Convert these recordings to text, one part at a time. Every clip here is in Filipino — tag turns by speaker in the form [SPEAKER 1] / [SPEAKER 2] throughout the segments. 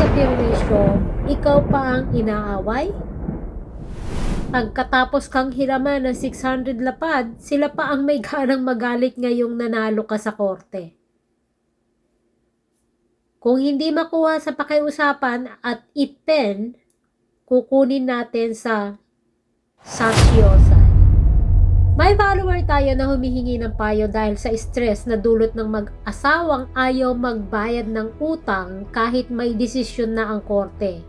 [SPEAKER 1] sa perwisyo, ikaw pa ang inaaway? Pagkatapos kang hiraman ng 600 lapad, sila pa ang may ganang magalit ngayong nanalo ka sa korte. Kung hindi makuha sa pakiusapan at ipin, kukunin natin sa sasyosay. May follower tayo na humihingi ng payo dahil sa stress na dulot ng mag-asawang ayaw magbayad ng utang kahit may desisyon na ang korte.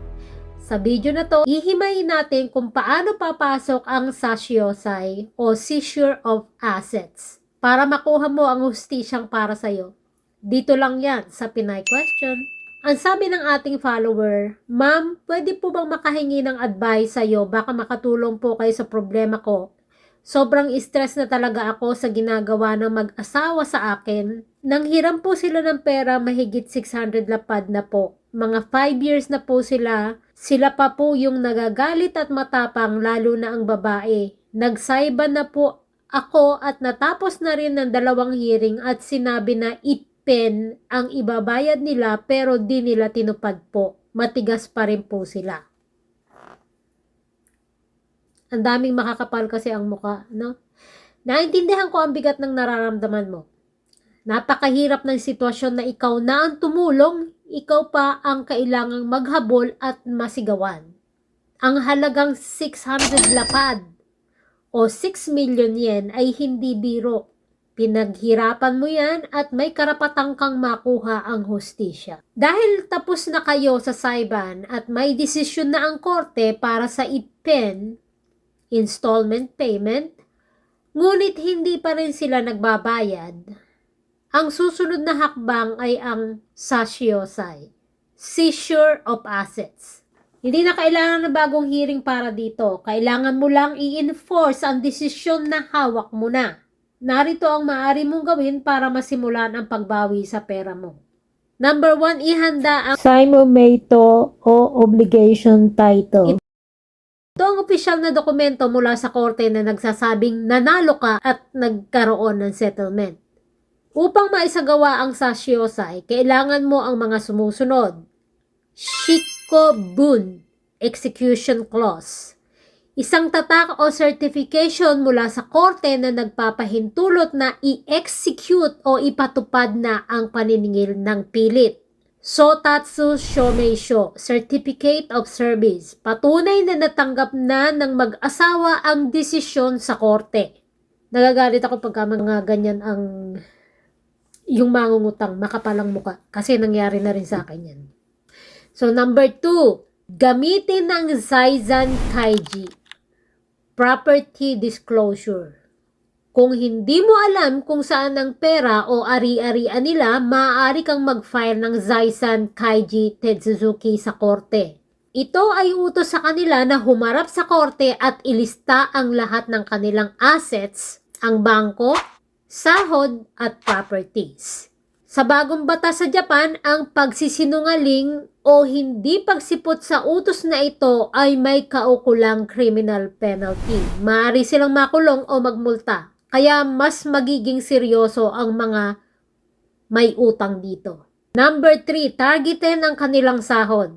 [SPEAKER 1] Sa video na to, hihimayin natin kung paano papasok ang sasyosay o seizure of assets para makuha mo ang hustisyang para sa'yo. Dito lang yan sa Pinay Question. Ang sabi ng ating follower, Ma'am, pwede po bang makahingi ng advice sa'yo? Baka makatulong po kayo sa problema ko. Sobrang stress na talaga ako sa ginagawa ng mag-asawa sa akin. Nanghiram po sila ng pera mahigit 600 lapad na po. Mga 5 years na po sila. Sila pa po yung nagagalit at matapang, lalo na ang babae. Nagsaiban na po ako at natapos na rin ng 2 hearing at sinabi na ipin ang ibabayad nila pero di nila tinupad po. Matigas pa rin po sila. Ang daming makakapal kasi ang muka, no? Naintindihan ko ang bigat ng nararamdaman mo. Napakahirap ng sitwasyon na ikaw na ang tumulong, ikaw pa ang kailangang maghabol at masigawan. Ang halagang 600 lapad o 6 million yen ay hindi biro. Pinaghirapan mo yan at may karapatang kang makuha ang hustisya. Dahil tapos na kayo sa saiban at may desisyon na ang korte para sa ipin, installment payment, ngunit hindi pa rin sila nagbabayad, ang susunod na hakbang ay ang sasyosay, seizure of assets. Hindi na kailangan ng bagong hearing para dito. Kailangan mo lang i-enforce ang desisyon na hawak mo na. Narito ang maaari mong gawin para masimulan ang pagbawi sa pera mo. Number 1, ihanda ang Simometo o obligation title. Ito ang opisyal na dokumento mula sa korte na nagsasabing nanalo ka at nagkaroon ng settlement. Upang maisagawa ang sasyosay, kailangan mo ang mga sumusunod. Shikobun, Execution Clause. Isang tatak o certification mula sa korte na nagpapahintulot na i-execute o ipatupad na ang paniningil ng pilit. Sotatsu Shomeisho, Certificate of Service. Patunay na natanggap na ng mag-asawa ang desisyon sa korte. Nagagalit ako pagka mga ganyan ang yung mangungutang, makapalang muka. Kasi nangyari na rin sa akin yan. So, number 2, gamitin ng Zaizan Kaiji. Property Disclosure. Kung hindi mo alam kung saan ang pera o ari-arian nila, maaari kang mag-file ng Zaizan Kaiji Tetsuzuki sa korte. Ito ay utos sa kanila na humarap sa korte at ilista ang lahat ng kanilang assets, ang bangko, sahod at properties. Sa bagong batas sa Japan, ang pagsisinungaling o hindi pagsipot sa utos na ito ay may kaukulang criminal penalty. Maaari silang makulong o magmulta. Kaya mas magiging seryoso ang mga may utang dito. Number 3, targetin ang kanilang sahod.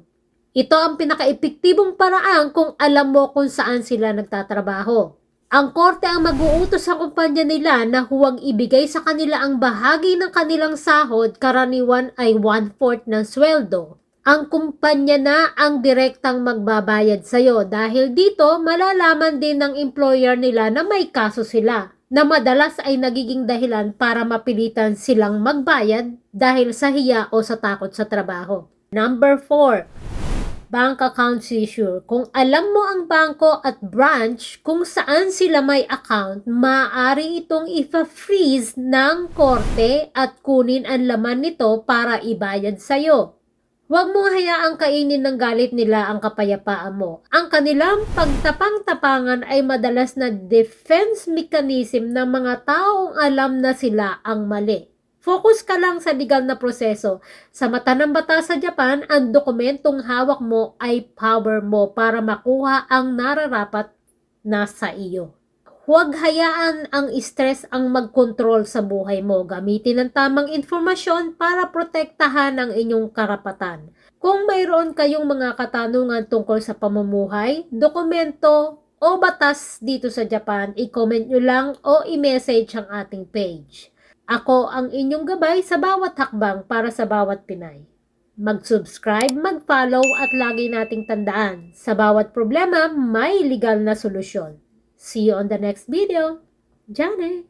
[SPEAKER 1] Ito ang pinaka-epektibong paraan kung alam mo kung saan sila nagtatrabaho. Ang korte ang mag-uutos sa kumpanya nila na huwag ibigay sa kanila ang bahagi ng kanilang sahod, karaniwan ay 1/4 ng sweldo. Ang kumpanya na ang direktang magbabayad sa'yo dahil dito malalaman din ng employer nila na may kaso sila, na madalas ay nagiging dahilan para mapilitan silang magbayad dahil sa hiya o sa takot sa trabaho. Number 4, bank account seizure. Kung alam mo ang bangko at branch kung saan sila may account, maaari itong ipa-freeze ng korte at kunin ang laman nito para ibayad sa'yo. Huwag mong hayaang kainin ng galit nila ang kapayapaan mo. Ang kanilang pagtapang-tapangan ay madalas na defense mechanism ng mga taong alam na sila ang mali. Focus ka lang sa legal na proseso. Sa mata ng batas sa Japan, ang dokumentong hawak mo ay power mo para makuha ang nararapat na sa iyo. Huwag hayaan ang stress ang magkontrol sa buhay mo. Gamitin ang tamang informasyon para protektahan ang inyong karapatan. Kung mayroon kayong mga katanungan tungkol sa pamumuhay, dokumento o batas dito sa Japan, i-comment nyo lang o i-message ang ating page. Ako ang inyong gabay sa bawat hakbang para sa bawat Pinay. Mag-subscribe, mag-follow at lagi nating tandaan, sa bawat problema may legal na solusyon. See you on the next video. Jane!